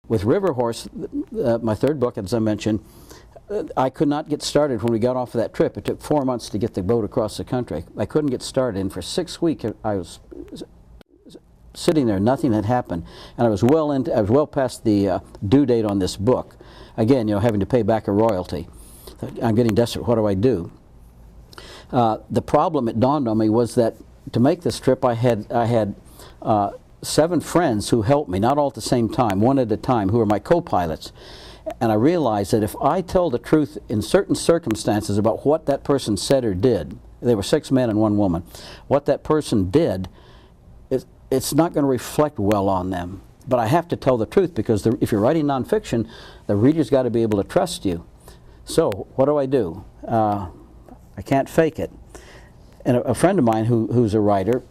With River Horse, my third book, as I mentioned, I could not get started when we got off of that trip. It took 4 months to get the boat across the country. I couldn't get started, and for 6 weeks I was sitting there, nothing had happened, and I was well past the due date on this book. Again, you know, having to pay back a royalty. I'm getting desperate. What do I do? The problem, it dawned on me, was that to make this trip, I had 7 friends who helped me, not all at the same time, one at a time, who were my co-pilots. And I realized that if I tell the truth in certain circumstances about what that person said or did, there were 6 men and 1 woman, what that person did, it's not going to reflect well on them. But I have to tell the truth, because if you're writing nonfiction, the reader's got to be able to trust you. So what do? I can't fake it. And a friend of mine who's a writer,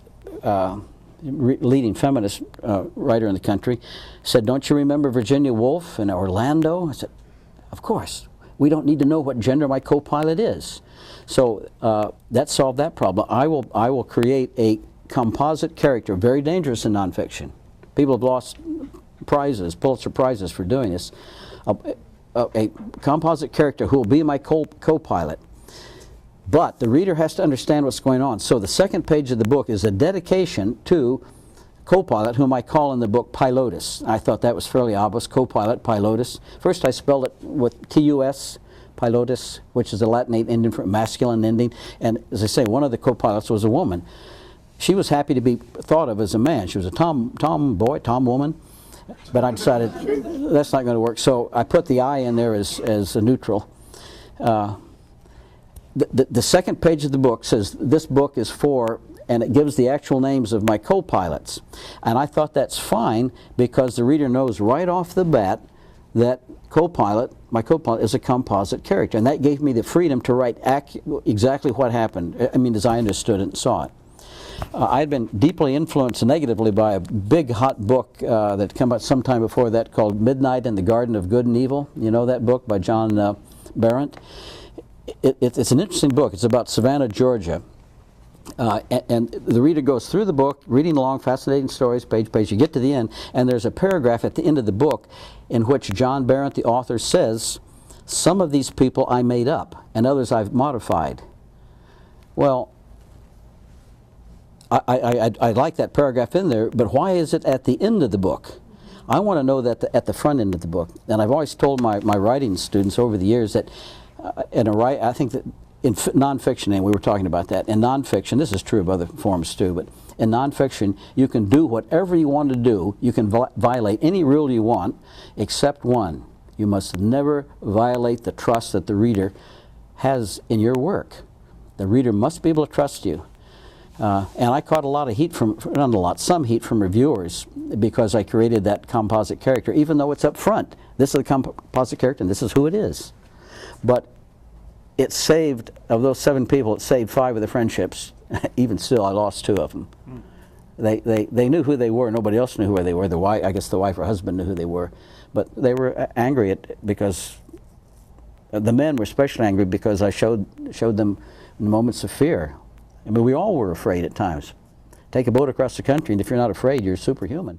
leading feminist writer in the country, said, "Don't you remember Virginia Woolf and Orlando?" I said, "Of course. We don't need to know what gender my co-pilot is." So that solved that problem. I will create a composite character, very dangerous in nonfiction. People have lost prizes, Pulitzer Prizes, for doing this. A composite character who will be my co-pilot. But the reader has to understand what's going on. So the second page of the book is a dedication to co-pilot, whom I call in the book Pilotus. I thought that was fairly obvious, co-pilot, Pilotus. First I spelled it with T-U-S, Pilotus, which is a Latinate ending for masculine ending. And as I say, one of the co-pilots was a woman. She was happy to be thought of as a man. She was a tomboy, tom woman. But I decided that's not going to work. So I put the I in there as a neutral. The second page of the book says this book is for, and it gives the actual names of my co-pilots. And I thought that's fine, because the reader knows right off the bat that my co-pilot is a composite character. And that gave me the freedom to write exactly what happened, I mean, as I understood it and saw it. I had been deeply influenced negatively by a big hot book that came out sometime before that called Midnight in the Garden of Good and Evil. You know that book by John Berendt? It's an interesting book. It's about Savannah, Georgia. And the reader goes through the book, reading along, fascinating stories, page to page. You get to the end, and there's a paragraph at the end of the book in which John Berendt, the author, says, "Some of these people I made up, and others I've modified." Well, I like that paragraph in there, but why is it at the end of the book? I want to know that at the front end of the book. And I've always told my writing students over the years that I think that in nonfiction, and we were talking about that, in nonfiction, this is true of other forms too, but in nonfiction, you can do whatever you want to do. You can violate any rule you want, except one. You must never violate the trust that the reader has in your work. The reader must be able to trust you. And I caught a lot of heat some heat from reviewers, because I created that composite character, even though it's up front. This is a composite character, and this is who it is. But it saved, of those 7 people, it saved 5 of the friendships. Even still, I lost 2 of them. They knew who they were. Nobody else knew who they were. I guess the wife or husband knew who they were. But they were angry because the men were especially angry because I showed them moments of fear. I mean, we all were afraid at times. Take a boat across the country, and if you're not afraid, you're superhuman.